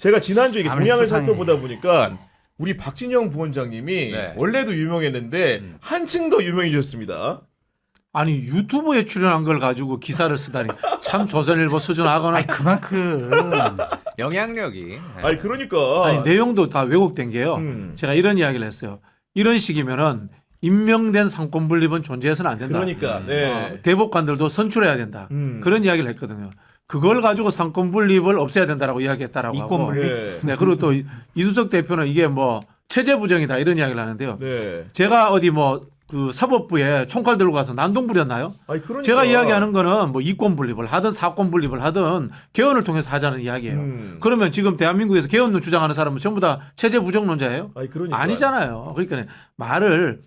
제가 지난주에 이게 동향을 수상해. 살펴보다 보니까 우리 박진영 부원장님이 네. 원래도 유명했는데 한층 더 유명해졌습니다. 아니 유튜브에 출연한 걸 가지고 기사를 쓰다니 참 조선일보 수준하거나. 아니 그만큼 영향력이. 아니 그러니까 아니 내용도 다 왜곡된 게요. 제가 이런 이야기를 했어요. 이런 식이면은 임명된 상권 분립은 존재해서는 안 된다. 그러니까 네. 대법관들도 선출해야 된다. 그런 이야기를 했거든요. 그걸 가지고 상권 분립을 없애야 된다라고 이야기했다라고 이권 하고. 분립. 네. 네. 그리고 또 이준석 대표는 이게 뭐 체제 부정이다 이런 이야기를 하는데요. 네. 제가 어디 뭐 그 사법부에 총칼 들고 가서 난동 부렸나요? 아니 그러니까 제가 이야기하는 거는 뭐 이권 분립을 하든 사권 분립을 하든 개헌을 통해서 하자는 이야기예요. 그러면 지금 대한민국에서 개헌론 주장하는 사람은 전부 다 체제 부정론자예요? 아니 그러니까 아니잖아요. 그러니까 말을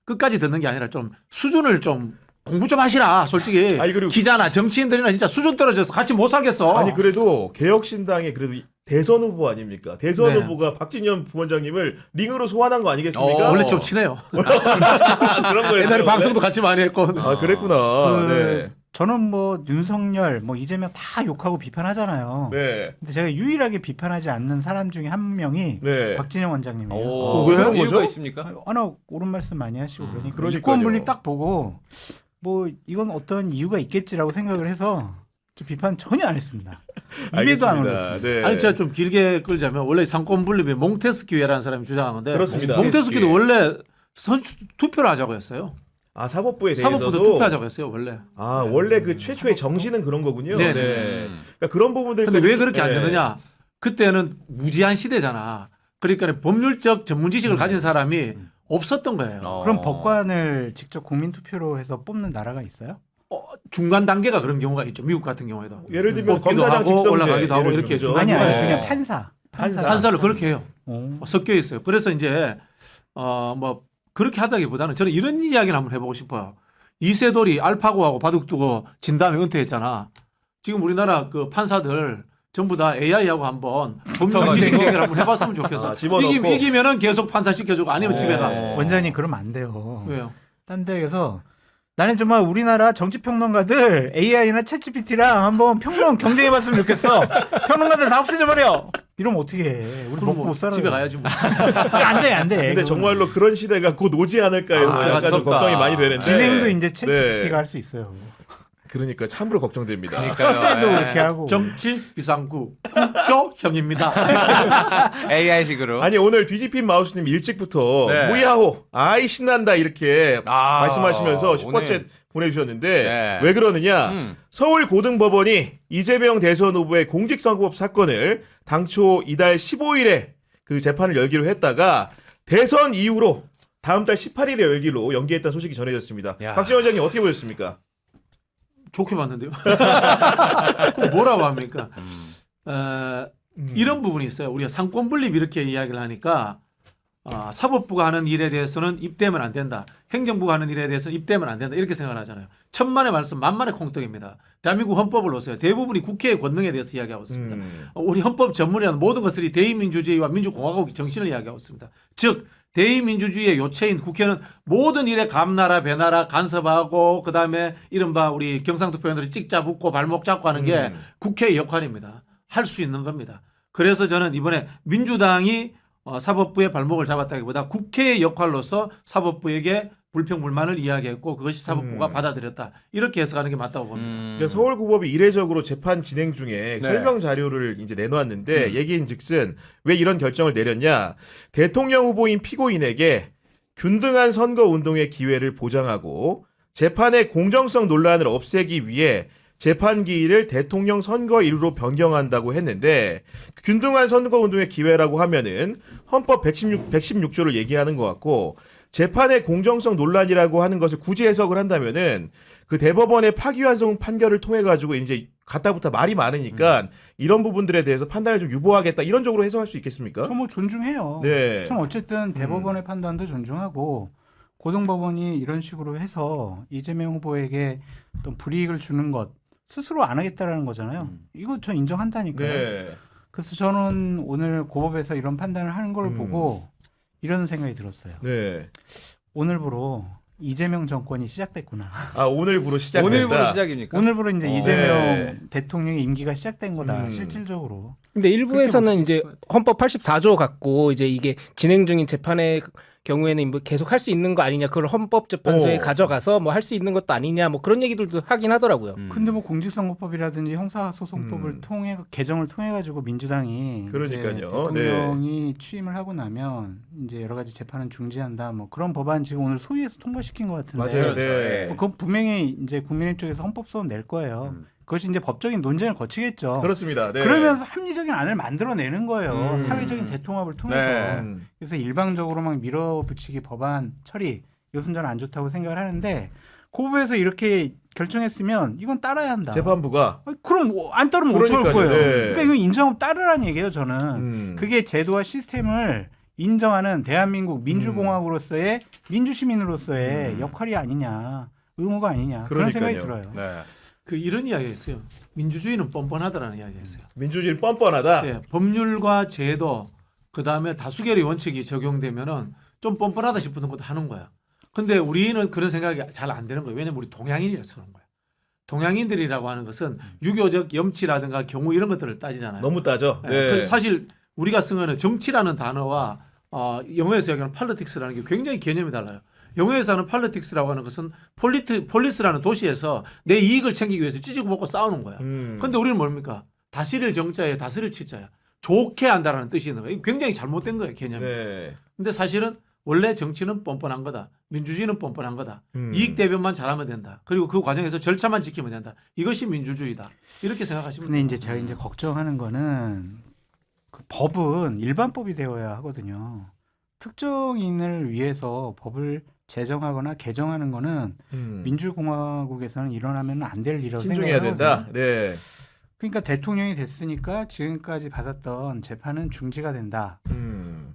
끝까지 듣는 게 아니라 좀 수준을 좀 공부 좀 하시라. 솔직히 아니, 그리고 기자나 정치인들이나 진짜 수준 떨어져서 같이 못 살겠어. 아니 그래도 개혁신당의 그래도 대선 후보 아닙니까? 대선 네. 후보가 박진영 부원장님을 링으로 소환한 거 아니겠습니까? 원래 좀 친해요. 그런 거였어요. 옛날에 방송도 같이 많이 했고. 아 그랬구나. 네. 저는 뭐 윤석열, 뭐 이재명 다 욕하고 비판하잖아요. 네. 근데 제가 유일하게 비판하지 않는 사람 중에 한 명이 네. 박진영 원장님이에요. 왜? 그런 거죠? 이유가 있습니까? 워낙 옳은 말씀 많이 하시고 그러니까 그러니까요. 이권 분립 딱 보고 뭐 이건 어떤 이유가 있겠지라고 생각을 해서 저 비판 전혀 안 했습니다. 입에도 안 알겠습니다. 올렸습니다. 네. 아니 제가 좀 길게 끌자면 원래 상권 분립이 몽테스키우라는 사람이 주장한 건데 그렇습니다. 몽테스키우도 원래 투표를 하자고 했어요. 아 사법부에 대해서도 사법부도 투표하자고 했어요 원래. 아 원래 그 최초의 정신은 그런 거군요. 네. 그러니까 그런 부분들. 근데 왜 그렇게 안 되느냐? 그때는 무지한 시대잖아. 그러니까 법률적 전문 지식을 가진 사람이 없었던 거예요. 그럼 법관을 직접 국민 투표로 해서 뽑는 나라가 있어요? 중간 단계가 그런 경우가 있죠. 미국 같은 경우에도. 예를 들면 뽑기도 검사장 하고 직선제 올라가기도 하고 예를 이렇게 들죠. 중간 아니 네. 그냥 판사. 판사를 그렇게 해요. 오. 섞여 있어요. 그래서 이제 뭐 그렇게 하다기보다는 저는 이런 이야기를 한번 해보고 싶어요. 이세돌이 알파고하고 바둑 두고 진 다음에 은퇴했잖아. 지금 우리나라 그 판사들 전부 다 AI하고 한번 법률 지식 얘기를 한번 해봤으면 좋겠어. 아, 집어넣고. 이기면은 계속 판사 시켜주고 아니면 집에 가. 원장님 그러면 안 돼요. 왜요? 딴 데에서 나는 정말 우리나라 정치평론가들 AI나 챗GPT랑 한번 평론 경쟁해봤으면 좋겠어. 평론가들 다 없애져버려. 이러면 어떻게 해. 우리 먹고 못 살아. 집에 가야지 뭐. 안 돼, 안 돼. 근데 그건. 정말로 그런 시대가 곧 오지 않을까 해서 아, 약간 좀 무섭다. 걱정이 많이 되는데. 진행도 이제 챗GPT가 네. 할 수 있어요. 그러니까 참으로 걱정됩니다. 출제도 그렇게 하고. 정치 비상구 국교형입니다. AI식으로. 아니 오늘 뒤집힌 마우스님 일찍부터 네. 무야호 아이 신난다 이렇게 아, 말씀하시면서 슈퍼챗 오늘. 보내주셨는데 네. 왜 그러느냐 서울고등법원이 이재명 대선 후보의 공직선거법 사건을 당초 이달 15일에 그 재판을 열기로 했다가 대선 이후로 다음 달 18일에 열기로 연기했다는 소식이 전해졌습니다. 야. 박지원 원장님 어떻게 보셨습니까? 좋게 봤는데요. 뭐라고 합니까? 이런 부분이 있어요. 우리가 상권 분립 이렇게 이야기를 하니까 사법부가 하는 일에 대해서는 입대면 안 된다. 행정부가 하는 일에 대해서는 입대면 안 된다. 이렇게 생각을 하잖아요. 천만의 말씀 만만의 콩떡입니다. 대한민국 헌법을 보세요. 대부분이 국회의 권능에 대해서 이야기하고 있습니다. 우리 헌법 전문이라는 모든 것들이 대의민주주의와 민주공화국 정신을 이야기하고 있습니다. 즉 대의민주주의의 요체인 국회는 모든 일에 감나라 배나라 간섭하고 그다음에 이른바 우리 경상투표원들이 찍자 붙고 발목 잡고 하는 게 국회의 역할입니다. 할 수 있는 겁니다. 그래서 저는 이번에 민주당이 사법부의 발목을 잡았다기보다 국회의 역할로서 사법부에게 불평불만을 이야기했고 그것이 사법부가 받아들였다. 이렇게 해석하는 게 맞다고 봅니다. 그러니까 서울고법이 이례적으로 재판 진행 중에 설명 자료를 이제 내놓았는데 얘기인즉슨 왜 이런 결정을 내렸냐? 대통령 후보인 피고인에게 균등한 선거 운동의 기회를 보장하고 재판의 공정성 논란을 없애기 위해 재판 기일을 대통령 선거일로 변경한다고 했는데 균등한 선거 운동의 기회라고 하면은 헌법 116조를 얘기하는 것 같고 재판의 공정성 논란이라고 하는 것을 굳이 해석을 한다면은 그 대법원의 파기환송 판결을 통해 가지고 이제 갖다부터 말이 많으니까 이런 부분들에 대해서 판단을 좀 유보하겠다 이런 쪽으로 해석할 수 있겠습니까? 저 뭐 존중해요. 네. 전 어쨌든 대법원의 판단도 존중하고 고등법원이 이런 식으로 해서 이재명 후보에게 어떤 불이익을 주는 것 스스로 안 하겠다라는 거잖아요. 이거 전 인정한다니까요. 네. 그래서 저는 오늘 고법에서 이런 판단을 하는 걸 보고 이런 생각이 들었어요. 네. 오늘부로 이재명 정권이 시작됐구나. 아 오늘부로 시작된다. 오늘부로 시작입니까? 오늘부로 이제 네. 이재명 대통령의 임기가 시작된 거다. 실질적으로. 근데 일부에서는 그렇게 이제 볼 수 있을 것 헌법 84조 갖고 이제 이게 진행 중인 재판의 경우에는 뭐 계속 할 수 있는 거 아니냐, 그걸 헌법재판소에 오. 가져가서 뭐 할 수 있는 것도 아니냐, 뭐 그런 얘기들도 하긴 하더라고요. 근데 뭐 공직선거법이라든지 형사소송법을 음. 통해 개정을 통해 가지고 민주당이 그러니까요. 이제 대통령이 취임을 하고 나면 이제 여러 가지 재판은 중지한다. 뭐 그런 법안 지금 오늘 소위에서 통과시킨 것 같은데. 맞아요. 그렇죠. 네. 예. 뭐 그건 분명히 이제 국민의힘 쪽에서 헌법소원 낼 거예요. 그것이 이제 법적인 논쟁을 거치겠죠. 그렇습니다. 네. 그러면서 합리적인 안을 만들어내는 거예요. 음. 사회적인 대통합을 통해서. 네. 그래서 일방적으로 막 밀어붙이기 법안 처리 이것은 저는 안 좋다고 생각을 하는데 고부에서 이렇게 결정했으면 이건 따라야 한다. 재판부가 그럼 안 따르면 어쩔 그러니까요. 거예요. 네. 그러니까 이거 인정하고 따르라는 얘기예요. 저는 그게 제도와 시스템을 인정하는 대한민국 민주공화국으로서의 민주시민으로서의 역할이 아니냐, 의무가 아니냐 그런 생각이 그러니까요. 들어요. 네. 그 이런 이야기가 있어요. 민주주의는 뻔뻔하다라는 이야기가 있어요. 민주주의는 뻔뻔하다. 네, 법률과 제도 그다음에 다수결의 원칙이 적용되면은 좀 뻔뻔하다 싶은 것도 하는 거야. 근데 우리는 그런 생각이 잘 안 되는 거예요. 왜냐면 우리 동양인이라서 그런 거야. 동양인들이라고 하는 것은 유교적 염치라든가 경우 이런 것들을 따지잖아요. 너무 따져. 네. 네. 그 사실 우리가 쓰는 정치라는 단어와 영어에서 얘기하는 politics라는 게 굉장히 개념이 달라요. 영어에서 하는 politics라고 하는 것은 폴리스라는 도시에서 내 이익을 챙기기 위해서 찌지고 먹고 싸우는 거야. 근데 우리는 뭡니까? 다스릴 정자에 다스릴 치자야. 좋게 한다라는 뜻이 있는 거야. 이거 굉장히 잘못된 거예요, 개념이. 네. 근데 사실은 원래 정치는 뻔뻔한 거다. 민주주의는 뻔뻔한 거다. 음. 이익 대변만 잘하면 된다. 그리고 그 과정에서 절차만 지키면 된다. 이것이 민주주의다. 이렇게 생각하시면 근데 돼요. 이제 제가 이제 걱정하는 거는 그 법은 일반법이 되어야 하거든요. 특정인을 위해서 법을 제정하거나 개정하는 거는 민주공화국에서는 일어나면 안 될 일이라고 신중해야 생각을 된다. 하거든요. 네. 그러니까 대통령이 됐으니까 지금까지 받았던 재판은 중지가 된다.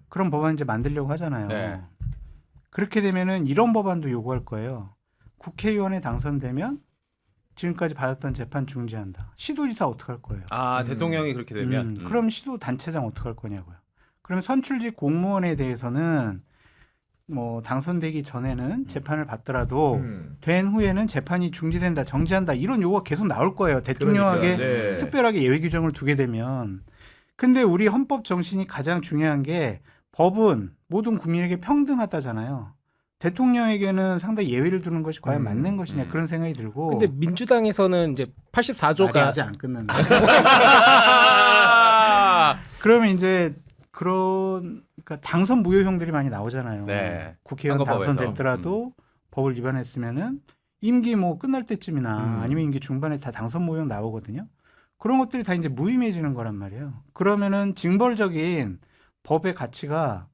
그런 법안 이제 만들려고 하잖아요. 네. 그렇게 되면은 이런 법안도 요구할 거예요. 국회의원에 당선되면 지금까지 받았던 재판 중지한다. 시도지사 어떻게 할 거예요? 아 대통령이 그렇게 되면 그럼 시도 단체장 어떻게 할 거냐고요. 그러면 선출직 공무원에 대해서는 뭐 당선되기 전에는 재판을 받더라도 된 후에는 재판이 중지된다, 정지한다 이런 요구가 계속 나올 거예요. 대통령에게 그러니까, 네. 특별하게 예외 규정을 두게 되면. 근데 우리 헌법 정신이 가장 중요한 게 법은 모든 국민에게 평등하다잖아요. 대통령에게는 상당히 예외를 두는 것이 과연 맞는 것이냐 그런 생각이 들고. 근데 민주당에서는 이제 말이 84조가 아직 안 끝났네. 그러면 이제 그런 그러니까 당선 무효형들이 많이 나오잖아요. 네. 국회의원 선거법에서. 당선됐더라도 법을 위반했으면은 임기 뭐 끝날 때쯤이나 아니면 임기 중반에 다 당선 무효형 나오거든요. 그런 것들이 다 이제 무의미해지는 거란 말이에요. 그러면은 징벌적인 법의 가치가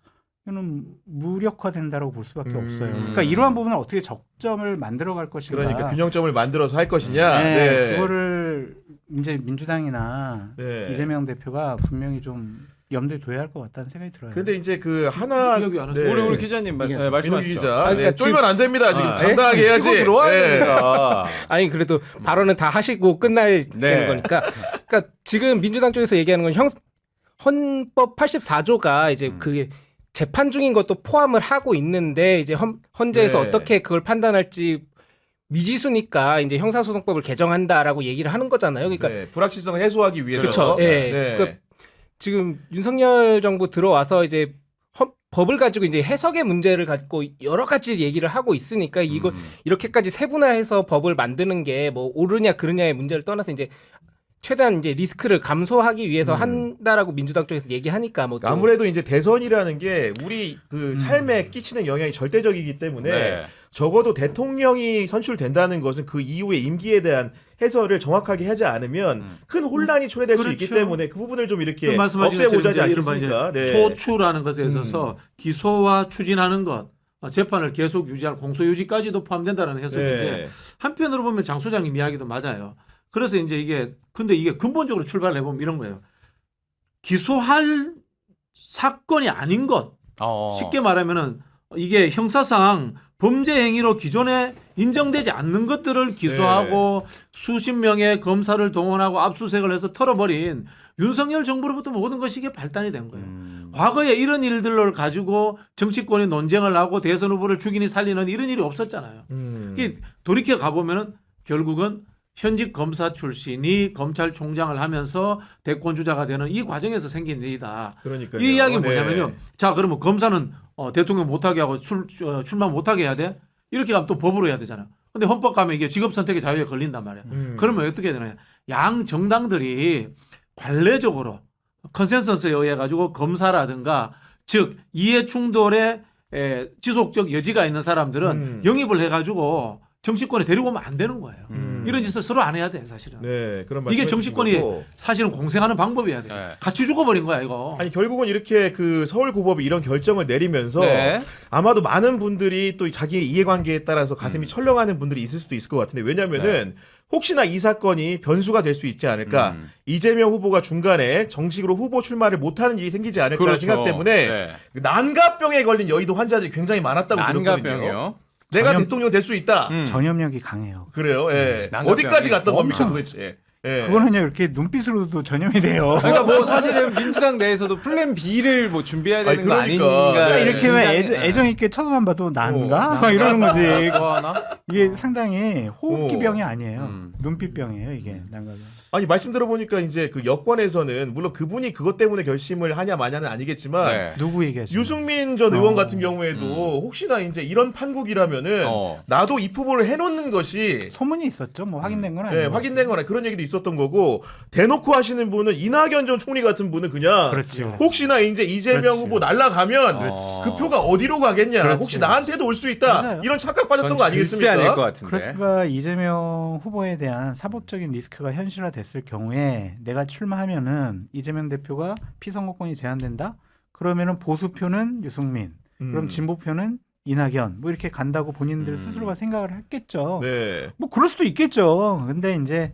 이거는 무력화된다라고 볼 수밖에 없어요. 그러니까 이러한 부분을 어떻게 적점을 만들어갈 것인가. 그러니까 균형점을 만들어서 할 것이냐. 네, 네. 그거를 이제 민주당이나 네. 이재명 대표가 분명히 좀 염두에 둬야 할 것 같다는 생각이 들어요. 근데 이제 그 하나 여기 안 네. 우리 기자님 이게- 민우 말씀하시죠. 기자. 아니, 네, 그러니까 쫄면 안 됩니다. 지금 아, 당당하게 해야지. 치고 들어와야 네. 됩니다. 아니 그래도 발언은 다 하시고 끝나야 되는 거니까. 그러니까 지금 민주당 쪽에서 얘기하는 건 헌법 84조가 이제 그게 재판 중인 것도 포함을 하고 있는데 이제 헌재에서 네. 어떻게 그걸 판단할지 미지수니까 이제 형사소송법을 개정한다라고 얘기를 하는 거잖아요. 그러니까 네, 불확실성을 해소하기 위해서. 그렇죠. 예. 네. 그러니까 지금 윤석열 정부 들어와서 이제 법을 가지고 이제 해석의 문제를 갖고 여러 가지 얘기를 하고 있으니까 이거 이렇게까지 세분화해서 법을 만드는 게 뭐 옳으냐 그르냐의 문제를 떠나서 이제 최대한 이제 리스크를 감소하기 위해서 한다라고 민주당 쪽에서 얘기하니까 뭐 또 아무래도 이제 대선이라는 게 우리 그 삶에 끼치는 영향이 절대적이기 때문에 네. 적어도 대통령이 선출된다는 것은 그 이후의 임기에 대한 해설을 정확하게 하지 않으면 큰 혼란이 초래될 수 있기 그렇죠. 때문에 그 부분을 좀 이렇게 말씀하신 없애고자 하지 것처럼 이른바 않겠습니까? 이제 네. 소추라는 것에 있어서 기소와 추진하는 것, 재판을 계속 유지할 공소 유지까지도 포함된다는 해석인데 네. 한편으로 보면 장 소장님 이야기도 맞아요. 그래서 이제 근데 이게 근본적으로 출발해 보면 이런 거예요. 기소할 사건이 아닌 것. 쉽게 말하면은 이게 형사상 범죄 행위로 기존에 인정되지 않는 것들을 기소하고 수십 명의 검사를 동원하고 압수수색을 해서 털어버린 윤석열 정부로부터 모든 것이 이게 발단이 된 거예요. 과거에 이런 일들을 가지고 정치권이 논쟁을 하고 대선 후보를 죽이니 살리는 이런 일이 없었잖아요. 이게 돌이켜 가보면은 결국은 현직 검사 출신이 검찰총장을 하면서 대권 주자가 되는 이 과정에서 생긴 일이다. 그러니까요. 이 이야기는 네. 뭐냐면요. 자, 그러면 검사는 대통령 못하게 하고 출마 못하게 해야 돼? 이렇게 가면 또 법으로 해야 되잖아. 근데 헌법 가면 이게 직업 선택의 자유에 걸린단 말이야. 그러면 어떻게 해야 되느냐. 양 정당들이 관례적으로 컨센서스에 의해 가지고 검사라든가 즉 이해 충돌에 지속적 여지가 있는 사람들은 영입을 해가지고 정치권에 데리고 오면 안 되는 거예요. 이런 짓을 서로 안 해야 돼 사실은. 네, 그런 이게 말씀해 정치권이 주신 거고. 사실은 공생하는 방법이어야 돼. 네. 같이 죽어버린 거야 이거. 아니 결국은 이렇게 그 서울고법이 이런 결정을 내리면서 네. 아마도 많은 분들이 또 자기의 이해관계에 따라서 가슴이 철렁하는 분들이 있을 수도 있을 것 같은데 왜냐면은 혹시나 이 사건이 변수가 될 수 있지 않을까 이재명 후보가 중간에 정식으로 후보 출마를 못하는 일이 생기지 않을까라는 그렇죠. 생각 때문에 네. 그 난가병에 걸린 여의도 환자들이 굉장히 많았다고 들었거든요. 난가병이요. 내가 전염- 대통령 될 수 있다. 전염력이 강해요. 그래요. 예. 난가병이 어디까지 갔던 겁니까 엄청- 도대체? 예. 그거는요 이렇게 눈빛으로도 전염이 돼요. 그러니까 뭐 사실은 민주당 내에서도 플랜 B를 뭐 준비해야 되는 아니, 거 그러니까. 아닌가. 그러니까 이렇게 왜 굉장히- 애정 있게 쳐다만 봐도 난가? 막 이러는 거지. 좋아하나? 이게 상당히 호흡기병이 아니에요. 음. 눈빛병이에요 이게 난가가. 아니 말씀 들어보니까 이제 그 여권에서는 물론 그분이 그것 때문에 결심을 하냐 마냐는 아니겠지만 네. 누구 얘기하시는 유승민 전 의원 어. 같은 경우에도 혹시나 이제 이런 판국이라면은 나도 이 후보를 해놓는 것이 소문이 있었죠. 뭐 확인된 건 예, 아니고. 확인된 거나 그런 얘기도 있었던 거고 대놓고 하시는 분은 이낙연 전 총리 같은 분은 그냥 그렇죠. 혹시나 이제 이재명 그렇지. 후보 날라가면 그렇지. 그 표가 어디로 가겠냐 그렇지. 혹시 나한테도 올 수 있다 맞아요. 이런 착각 빠졌던 거 아닐 아니겠습니까? 것 같은데. 그러니까 이재명 후보에 대한 사법적인 리스크가 현실화됐을 경우에 내가 출마하면은 이재명 대표가 피선거권이 제한된다. 그러면은 보수표는 유승민, 그럼 진보표는 이낙연 뭐 이렇게 간다고 본인들 스스로가 생각을 했겠죠. 네. 뭐 그럴 수도 있겠죠. 근데 이제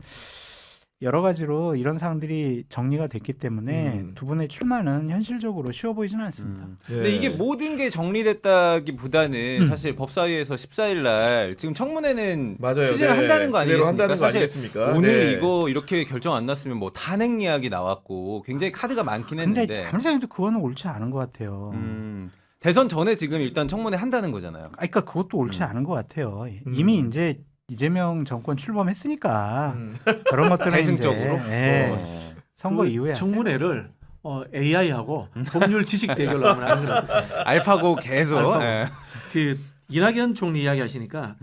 여러 가지로 이런 사항들이 정리가 됐기 때문에 두 분의 출마는 현실적으로 쉬워 보이지는 않습니다. 근데 예. 이게 모든 게 정리됐다기보다는 사실 법사위에서 14일 날 지금 청문회는 맞아요. 추진을 네. 한다는 거 그대로 아니겠습니까? 한다는 거 사실 아니겠습니까? 오늘 네. 이거 이렇게 결정 안 났으면 뭐 탄핵 이야기 나왔고 굉장히 카드가 많긴 근데 했는데 아무리 생각해도 그거는 옳지 않은 것 같아요. 대선 전에 지금 일단 청문회 한다는 거잖아요. 그러니까 그것도 옳지 않은 것 같아요. 이미 이제 이재명 정권 출범했으니까 저런 것들은 대승적으로? 이제 예, 선거 그 이후에 청문회를 AI하고 법률 지식 대결로 하면 안 그래요. 알파고 계속. 알파고. 예. 그 이낙연 총리 이야기하시니까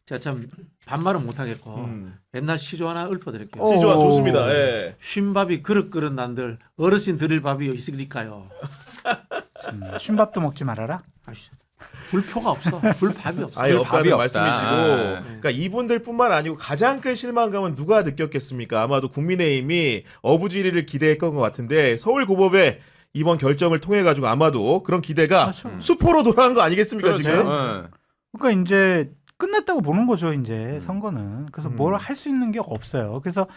제가 참 반말은 못하겠고 옛날 시조 하나 읊어드릴게요. 시조아 오. 좋습니다. 예. 쉰밥이 그릇 난들 어르신 드릴 밥이 있으니까요. 쉰밥도 먹지 말아라. 아이씨, 줄 표가 없어. 줄 밥이 없어. 아예 줄 밥이 없다는 없다. 말씀이시고, 그러니까 이분들뿐만 아니고 가장 큰 실망감은 누가 느꼈겠습니까? 아마도 국민의힘이 어부지리를 기대했던 것 같은데 서울고법의 이번 결정을 통해 가지고 아마도 그런 기대가 그렇죠. 수포로 돌아간 거 아니겠습니까 그렇죠. 지금? 예. 그러니까 이제 끝났다고 보는 거죠. 이제 선거는. 그래서 뭘 할 수 있는 게 없어요. 그래서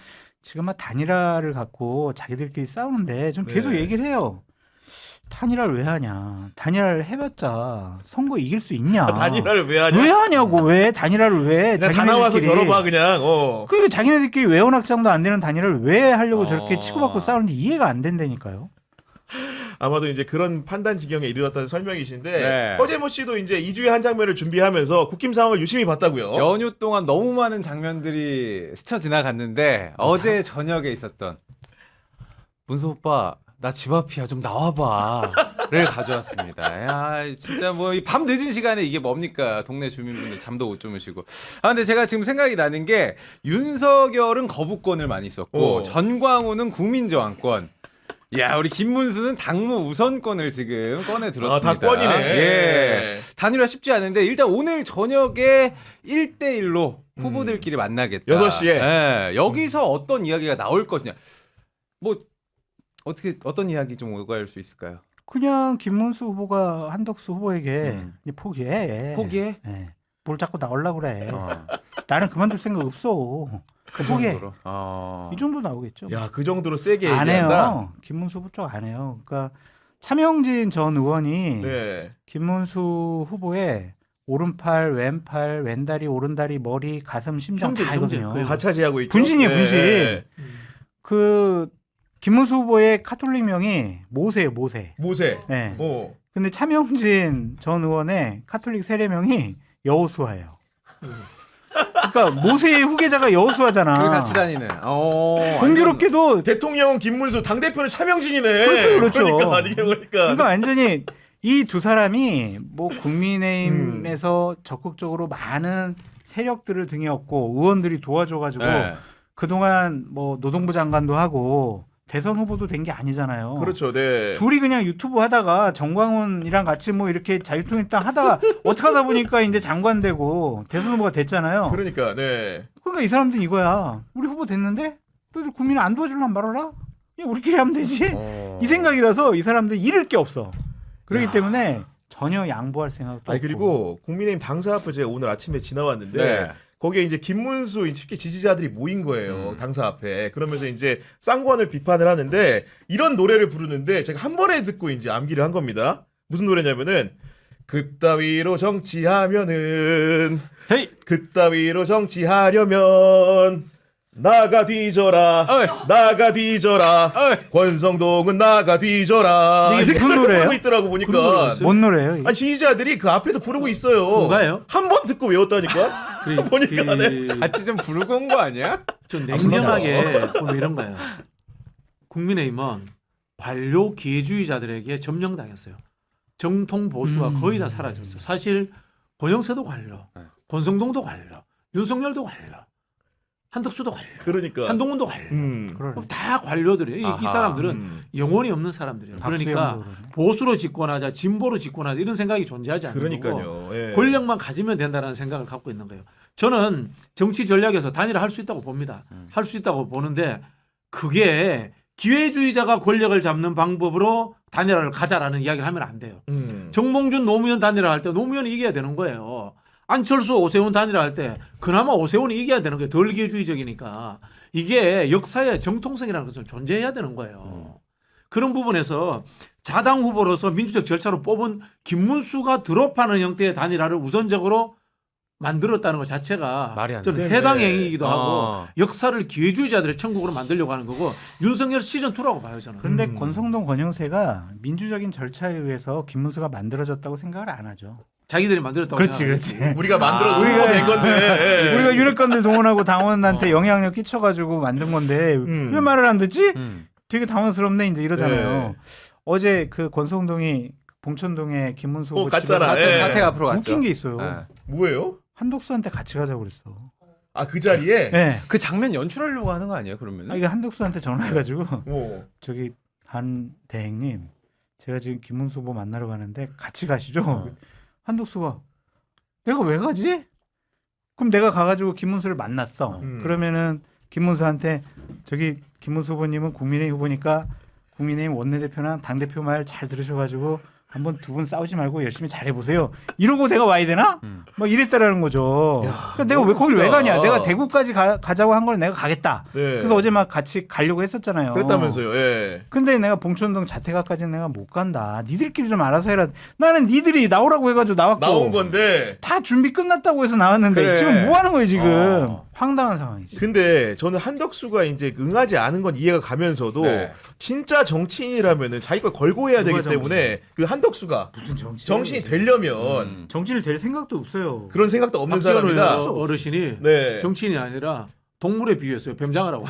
지금 막 단일화를 갖고 자기들끼리 싸우는데 좀 계속 네. 얘기를 해요. 단일화를 왜 하냐? 단일화를 해봤자 선거 이길 수 있냐? 단일화를 왜 하냐? 왜 하냐고? 왜 단일화를 왜? 그냥 다 나와서 자기네들끼리. 겨뤄봐 그냥. 그러니까 자기네들끼리 외원확장도 안 되는 단일화를 왜 하려고 저렇게 어. 치고받고 싸우는지 이해가 안 된다니까요. 아마도 이제 그런 판단 지경에 이르렀다는 설명이신데 네. 허재모 씨도 이제 2주에 한 장면을 준비하면서 국힘 상황을 유심히 봤다고요. 연휴 동안 너무 많은 장면들이 스쳐 지나갔는데 어제 저녁에 있었던 문수 오빠 나 집 앞이야 좀 나와봐를 가져왔습니다. 야 진짜 뭐 밤 늦은 시간에 이게 뭡니까 동네 주민분들 잠도 못 주무시고. 아 근데 제가 지금 생각이 나는 게 윤석열은 거부권을 많이 썼고 전광훈은 국민저항권. 야 우리 김문수는 당무 우선권을 지금 꺼내 들었습니다. 아, 당권이네. 예. 단일화 쉽지 않은데 일단 오늘 저녁에 1대1로 후보들끼리 만나겠다. 6시에. 예. 여기서 어떤 이야기가 나올 것이냐. 뭐 어떤 이야기 좀 오갈 수 있을까요? 그냥 김문수 후보가 한덕수 후보에게 이제 포기해. 포기해? 예. 뭘 자꾸 나오려고 그래. 어. 나는 그만둘 생각 없어. 그 포기해. 정도로. 어. 이 정도 나오겠죠. 야, 그 정도로 세게 안 얘기한다. 해요. 김문수 후보 쪽 안 해요. 그러니까 차명진 전 의원이 네. 김문수 후보의 오른팔, 왼팔, 왼다리, 오른다리, 머리, 가슴, 심장 형제, 다 형제. 이거든요. 그래요. 가차지하고 있죠. 분신이에요, 네. 분신. 그 김문수 후보의 카톨릭 명이 모세예요, 모세. 모세. 네. 어. 근데 차명진 전 의원의 카톨릭 세례명이 여호수아예요. 그러니까 모세의 후계자가 여호수아잖아. 둘이 같이 다니는. 공교롭게도 대통령은 김문수, 당 대표는 차명진이네. 그렇죠. 그러니까 이게 보니까. 그러니까 완전히 이 두 사람이 뭐 국민의힘에서 적극적으로 많은 세력들을 등에 업고 의원들이 도와줘가지고 네. 그동안 뭐 노동부 장관도 하고 대선 후보도 된 게 아니잖아요. 그렇죠. 네. 둘이 그냥 유튜브 하다가 정광훈이랑 같이 뭐 이렇게 자유통일당 하다가 어떻게 하다 보니까 이제 장관 되고 대선 후보가 됐잖아요. 그러니까 네. 그러니까 이 사람들은 이거야. 우리 후보 됐는데 너희들 국민을 안 도와줄란 말아라. 그냥 우리끼리 하면 되지. 이 생각이라서 이 사람들 잃을 게 없어. 그렇기 때문에 전혀 양보할 생각도 아니 없고. 그리고 국민의힘 당사앞을 제가 오늘 아침에 지나왔는데 네. 거기에 이제 김문수 특히 지지자들이 모인 거예요. 당사 앞에. 그러면서 이제 쌍권을 비판을 하는데 이런 노래를 부르는데 제가 한 번에 듣고 이제 암기를 한 겁니다. 무슨 노래냐면은 그따위로 정치하면은 헤이! 그따위로 정치하려면 나가 뒤져라. 나가 뒤져라. 권성동은 나가 뒤져라. 이게 무슨 이렇게 노래예요? 부르고 있더라고 그런 보니까. 노래였어요? 뭔 노래예요? 이게? 아니 지지자들이 그 앞에서 부르고 있어요. 그거예요? 한 번 듣고 외웠다니까. 보니까 네. 같이 좀 부르고 온 거 아니야? 좀 냉정하게 보면 이런 거예요. 국민의힘은 관료 기회주의자들에게 점령당했어요. 정통 보수가 거의 다 사라졌어요. 사실 권영세도 관료, 권성동도 관료, 윤석열도 관료, 한덕수도 관료, 그러니까. 한동훈도 관료. 그러네. 다 관료들이에요. 이 아하. 사람들은 영혼이 없는 사람들이에요. 그러니까 박수영도 그러네. 보수로 집권하자, 진보로 집권하자 이런 생각이 존재하지 않는 거고 그러니까요. 예. 권력만 가지면 된다는 생각을 갖고 있는 거예요. 저는 정치 전략에서 단일화 할 수 있다고 봅니다. 할 수 있다고 보는데 그게 기회주의자가 권력을 잡는 방법으로 단일화를 가자라는 이야기를 하면 안 돼요. 정몽준 노무현 단일화 할 때 노무현이 이겨야 되는 거예요. 안철수 오세훈 단일화 할 때 그나마 오세훈이 이겨야 되는 거예요. 덜 기회주의적이니까. 이게 역사의 정통성이라는 것은 존재해야 되는 거예요. 그런 부분에서 자당 후보로서 민주적 절차로 뽑은 김문수가 드롭하는 형태의 단일화를 우선적으로 만들었다는 것 자체가 말이 안 저는 돼. 해당 네. 행위이기도 하고 역사를 기회주의자들의 천국으로 만들려고 하는 거고 윤석열 시즌2라고 봐요 저는. 그런데 권성동 권영세가 민주적인 절차에 의해서 김문수가 만들어졌다고 생각을 안 하죠. 자기들이 만들었다고 그렇지, 생각하지. 그렇지. 우리가 만들어서 우리가- 된 건데. 예. 우리가 유력관들 동원하고 당원한테 영향력 끼쳐가지고 만든 건데 왜 말을 안 듣지? 되게 당황스럽네 이제 이러잖아요. 네. 어제 그 권성동이 봉천동에 김문수 후보 갔잖아. 집에 예. 사태가 앞으로 갔죠. 웃긴 게 있어요. 네. 뭐예요? 한덕수한테 같이 가자고 그랬어. 아 그 자리에. 네. 그 장면 연출하려고 하는 거 아니에요? 그러면? 아, 이거 한덕수한테 전화해가지고 뭐. 저기 한 대행님 제가 지금 김문수 후보 만나러 가는데 같이 가시죠. 한덕수가 내가 왜 가지? 그럼 내가 가가지고 김문수를 만났어. 그러면은 김문수한테 저기 김문수 후보님은 국민의힘 후보니까 국민의힘 원내대표나 당대표 말 잘 들으셔가지고 한번 두 분 싸우지 말고 열심히 잘해보세요. 이러고 내가 와야 되나? 막 이랬다라는 거죠. 그러니까 내가 왜 거길 왜 가냐? 내가 대구까지 가자고 한 걸 내가 가겠다. 네. 그래서 어제 막 같이 가려고 했었잖아요. 그랬다면서요. 예. 근데 내가 봉천동 자태가까지는 내가 못 간다. 니들끼리 좀 알아서 해라. 나는 니들이 나오라고 해가지고 나왔고 나온 건데. 다 준비 끝났다고 해서 나왔는데 그래. 지금 뭐 하는 거예요 지금? 황당한 상황이지. 근데 저는 한덕수가 이제 응하지 않은 건 이해가 가면서도 네. 진짜 정치인이라면은 자기 걸 걸고 해야 되기 누가 때문에 그 한덕수가 무슨 정치? 정신이 되려면 정치를 될 생각도 없어요. 그런 생각도 없는 박지원 사람이다. 어르신이 네. 정치인이 아니라 동물에 비유했어요. 뱀장어라고.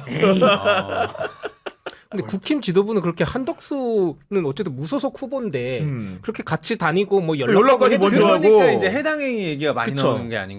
근데 국힘 지도부는 그렇게 한덕수는 어쨌든 무소속 후보인데 음. 그렇게 같이 다니고 뭐 연락까지 연락까지 먼저 그러니까 하고. 이제 해당 행위 얘기가 많이 그쵸. 나오는 게 아닌가.